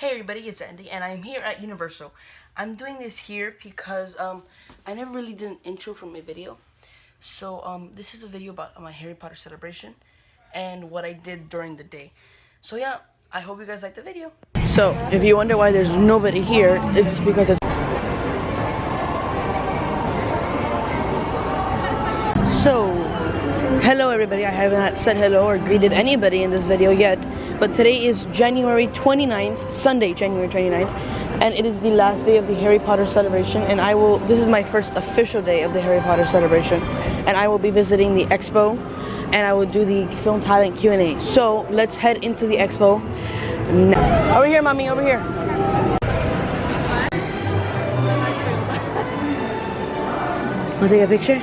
Hey everybody, it's Andy, and I'm here at Universal. I'm doing this here because I never really did an intro for my video. So this is a video about my Harry Potter celebration and what I did during the day. So yeah, I hope you guys like the video. So if you wonder why there's nobody here, it's because it's... So, hello everybody. I haven't said hello or greeted anybody in this video yet, but today is January 29th, Sunday, January 29th, and it is the last day of the Harry Potter celebration, and this is my first official day of the Harry Potter celebration, and I will be visiting the expo, and I will do the film talent Q&A. So, let's head into the expo now. Over here, mommy, over here. Want to take a picture?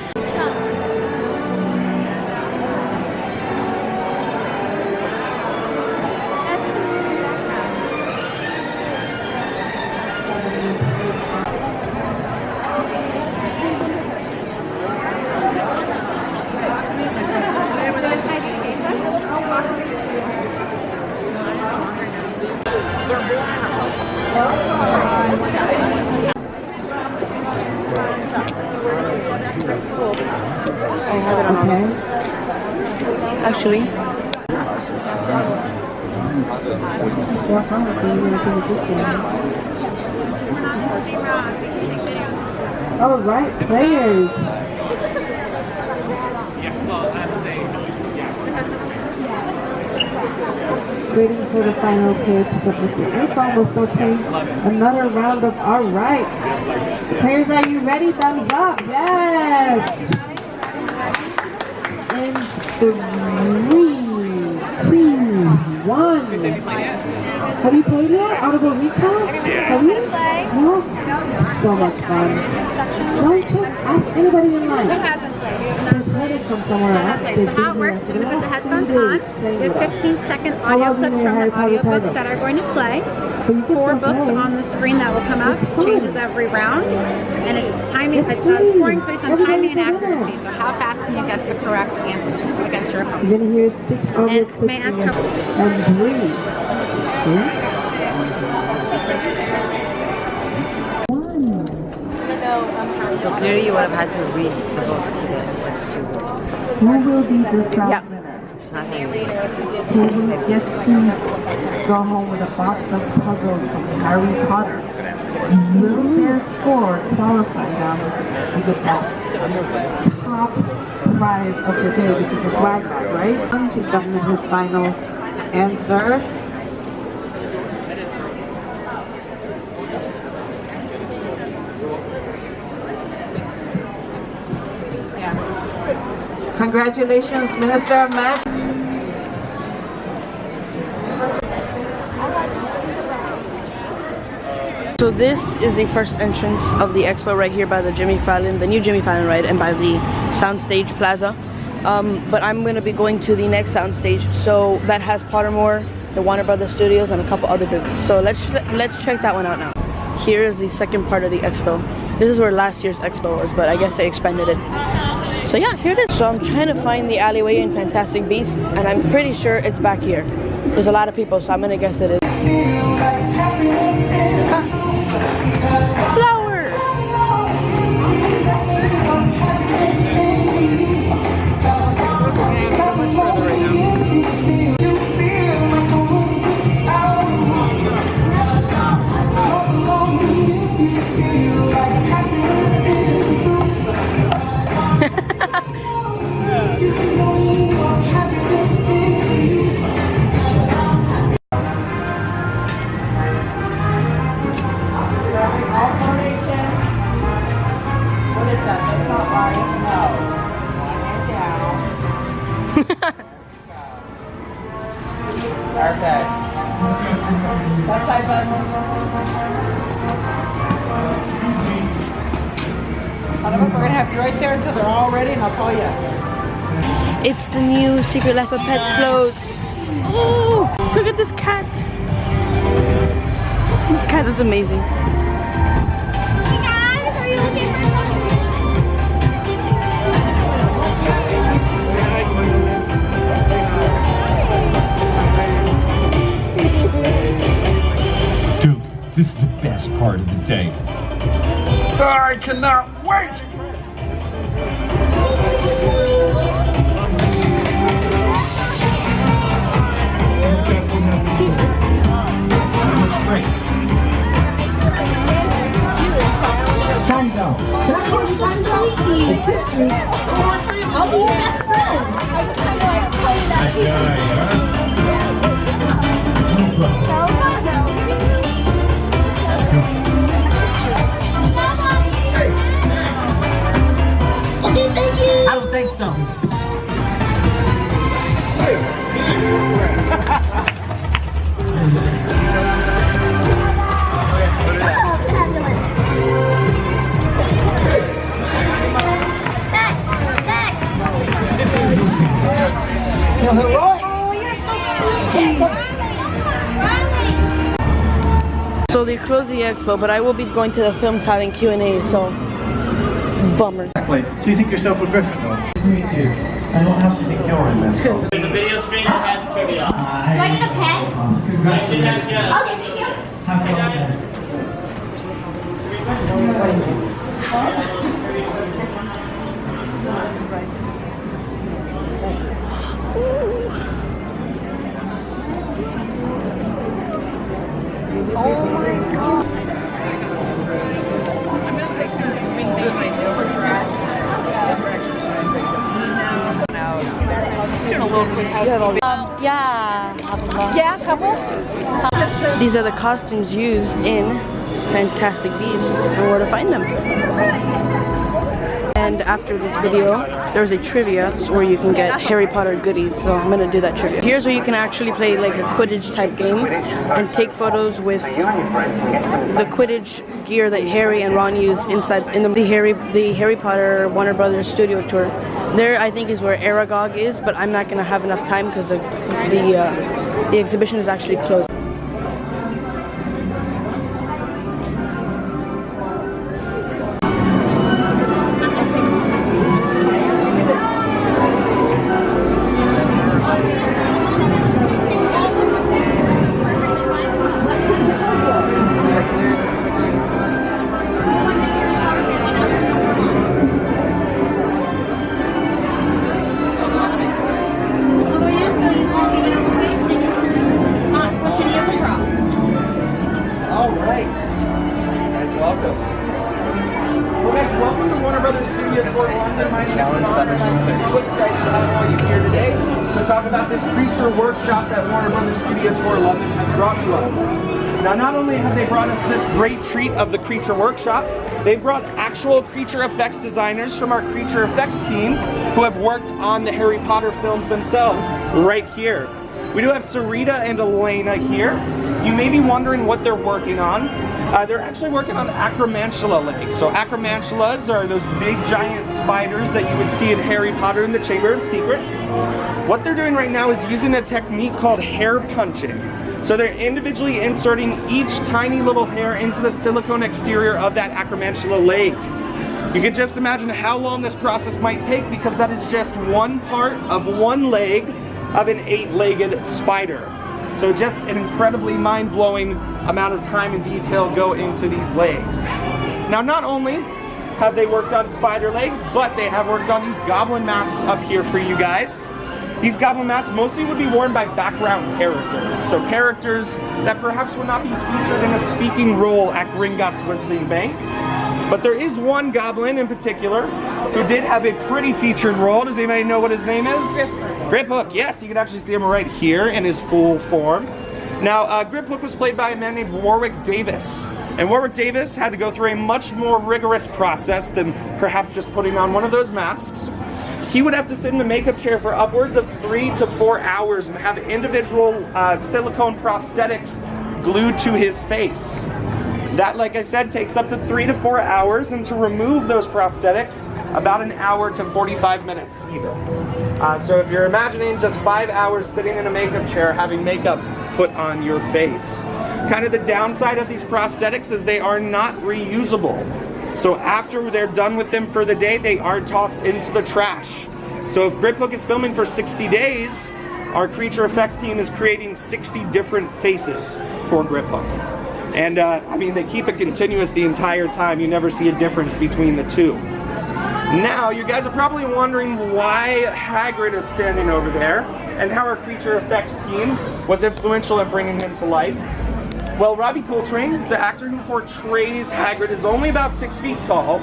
Okay. Actually, all right, players. Waiting for the final pitch. Submit the info. We'll start playing another round of all right. Players, are you ready? Thumbs up. Yes. In 3, 2, 1. Have you played yet? Audible Recall? Have you? No? So much fun. Don't check. Ask anybody in line. They've heard it from somewhere else. Okay, so how it works is you put the headphones on. You have 15-second audio clips from the audiobooks that are going to play. 4 books on the screen that will come up. Changes every round. And it's timing. It's scoring based on timing and accuracy. So how fast can you guess the correct answer against your opponent? You're going to hear 6 audio clips and breathe. So clearly you would have had to read the books today. Who will be this round's winner? Who will get to go home with a box of puzzles from Harry Potter? Will their score qualify them to the top prize of the day, which is a swag bag, right? To submit his final answer. Congratulations, Minister of Magic. So this is the first entrance of the expo right here by the new Jimmy Fallon ride, and by the Soundstage Plaza. But I'm going to be going to the next Soundstage, so that has Pottermore, the Warner Brothers Studios, and a couple other booths. So let's check that one out now. Here is the second part of the expo. This is where last year's expo was, but I guess they expanded it. So yeah, here it is. So I'm trying to find the alleyway in Fantastic Beasts, and I'm pretty sure it's back here. There's a lot of people, so I'm gonna guess it is. Flower! Okay. What type of... I don't know if we're going to have you right there until they're all ready, and I'll call you. It's the new Secret Life of Pets floats. Ooh! Look at this cat. This cat is amazing. Hey guys, are you looking for This is the best part of the day. I cannot wait! Time go. You're so sweet. I'll be your best friend. Okay, thank you. I don't think so. Oh, you're so sweet. So they closed the expo, but I will be going to the films having Q&A, so bummer. Exactly. So you think yourself a Gryffindor? Me too. And what else do you think you're in this called? The video screen has trivia. Do I need a pen? Congratulations. Okay, thank you. Have fun. Yeah, couple. These are the costumes used in Fantastic Beasts and where to find them. And after this video, there's a trivia where you can get Harry Potter goodies, so I'm gonna do that trivia. Here's where you can actually play like a Quidditch type game and take photos with the Quidditch gear that Harry and Ron use inside in the Harry Potter Warner Brothers studio tour. There, I think, is where Aragog is, but I'm not gonna have enough time because the exhibition is actually closed. Welcome to Warner Brothers Studios Fort London. My name is Ron, and I'm so excited to have all you here today to talk about this creature workshop that Warner Brothers Studios Fort London has brought to us. Now, not only have they brought us this great treat of the creature workshop, they've brought actual creature effects designers from our creature effects team who have worked on the Harry Potter films themselves right here. We do have Sarita and Elena here. You may be wondering what they're working on. They're actually working on acromantula legs. So acromantulas are those big giant spiders that you would see in Harry Potter and the Chamber of Secrets. What they're doing right now is using a technique called hair punching. So they're individually inserting each tiny little hair into the silicone exterior of that acromantula leg. You can just imagine how long this process might take because that is just one part of one leg of an 8-legged spider. So just an incredibly mind-blowing amount of time and detail go into these legs. Now, not only have they worked on spider legs, but they have worked on these goblin masks up here for you guys. These goblin masks mostly would be worn by background characters. So characters that perhaps would not be featured in a speaking role at Gringotts Wizarding Bank. But there is one goblin in particular who did have a pretty featured role. Does anybody know what his name is? Griphook. Yes, you can actually see him right here in his full form. Now, Griphook was played by a man named Warwick Davis. And Warwick Davis had to go through a much more rigorous process than perhaps just putting on one of those masks. He would have to sit in the makeup chair for upwards of 3 to 4 hours and have individual silicone prosthetics glued to his face. That, like I said, takes up to 3 to 4 hours, and to remove those prosthetics, about an hour to 45 minutes either. So if you're imagining just 5 hours sitting in a makeup chair having makeup put on your face. Kind of the downside of these prosthetics is they are not reusable. So after they're done with them for the day, they are tossed into the trash. So if Griphook is filming for 60 days, our creature effects team is creating 60 different faces for Griphook. And I mean, they keep it continuous the entire time. You never see a difference between the two. Now, you guys are probably wondering why Hagrid is standing over there and how our creature effects team was influential in bringing him to life. Well, Robbie Coltrane, the actor who portrays Hagrid, is only about 6 feet tall.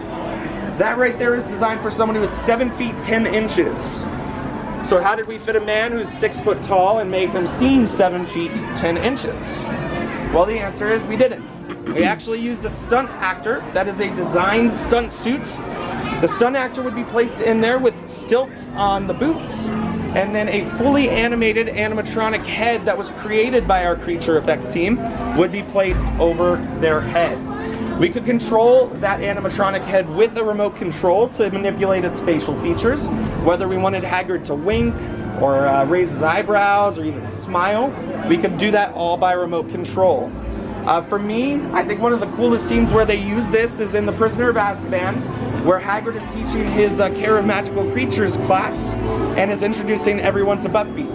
That right there is designed for someone who is 7 feet 10 inches. So how did we fit a man who's 6 foot tall and make him seem 7 feet 10 inches? Well, the answer is we didn't. We actually used a stunt actor. That is a designed stunt suit. The stunt actor would be placed in there with stilts on the boots, and then a fully animated animatronic head that was created by our creature effects team would be placed over their head. We could control that animatronic head with a remote control to manipulate its facial features, whether we wanted Hagrid to wink, or raise his eyebrows, or even smile. We could do that all by remote control. For me, I think one of the coolest scenes where they use this is in The Prisoner of Azkaban, where Hagrid is teaching his Care of Magical Creatures class and is introducing everyone to Buckbeak.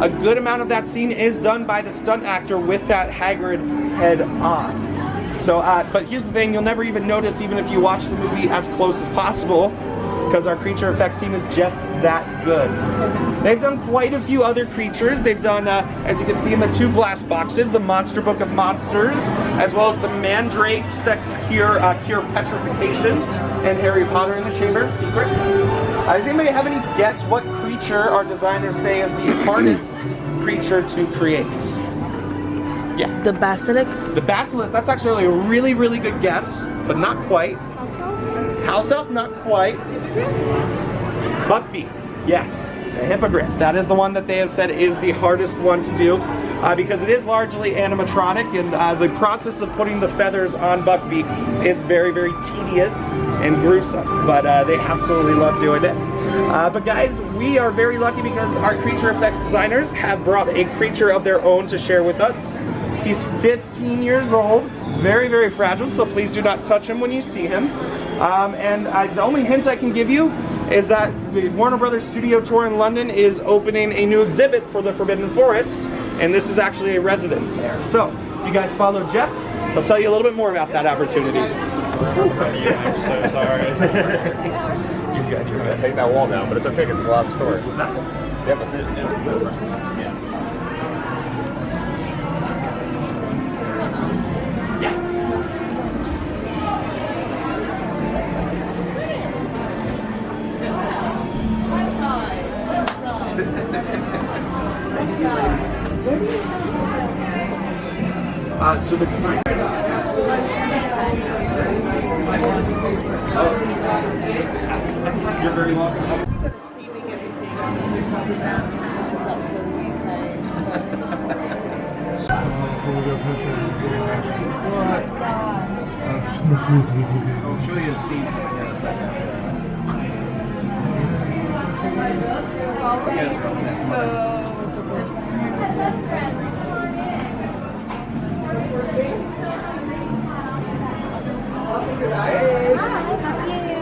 A good amount of that scene is done by the stunt actor with that Hagrid head on. So, but here's the thing, you'll never even notice, even if you watch the movie as close as possible, because our creature effects team is just that good. They've done quite a few other creatures. They've done, as you can see in the 2 glass boxes, the Monster Book of Monsters, as well as the mandrakes that cure petrification, and Harry Potter and the Chamber of Secrets. Does anybody have any guess what creature our designers say is the hardest creature to create? Yeah. The basilisk? The basilisk, that's actually a really, really good guess, but not quite. House elf, not quite. Buckbeak, yes. The hippogriff, that is the one that they have said is the hardest one to do, because it is largely animatronic, and the process of putting the feathers on Buckbeak is very, very tedious and gruesome, but they absolutely love doing it. But guys, we are very lucky because our creature effects designers have brought a creature of their own to share with us. He's 15 years old, very, very fragile, so please do not touch him when you see him. The only hint I can give you is that the Warner Brothers Studio Tour in London is opening a new exhibit for the Forbidden Forest, and this is actually a resident there. So, if you guys follow Jeff, he'll tell you a little bit more about that opportunity. I'm so sorry. You're gonna take that wall down, but it's okay because it's a lot of storage. Yep, that's it. Yeah. So the design. You're very welcome. I'll show you a scene in a second.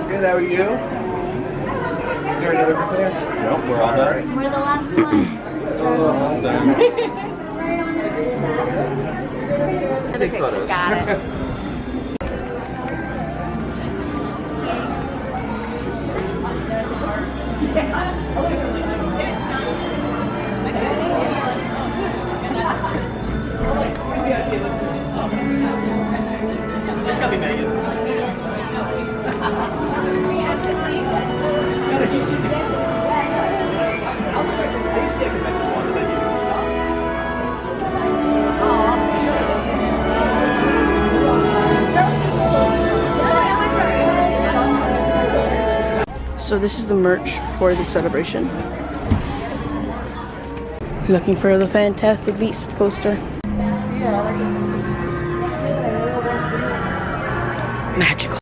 Good, how are you? Is there another group there? Nope, we're all done. We're the last one. Take photos. Got it. It's gotta be Megan. So this is the merch for the celebration. Looking for the Fantastic Beast poster. Magical.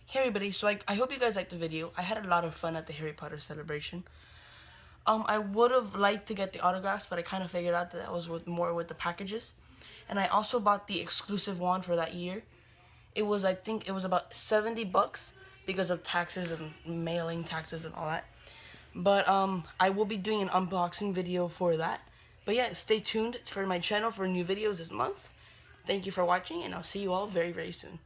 Hey everybody, so I hope you guys liked the video. I had a lot of fun at the Harry Potter celebration. I would have liked to get the autographs, but I kind of figured out that that was more with the packages. And I also bought the exclusive one for that year. It was, I think it was about $70 because of taxes and mailing taxes and all that. But I will be doing an unboxing video for that. But yeah, stay tuned for my channel for new videos this month. Thank you for watching, and I'll see you all very, very soon.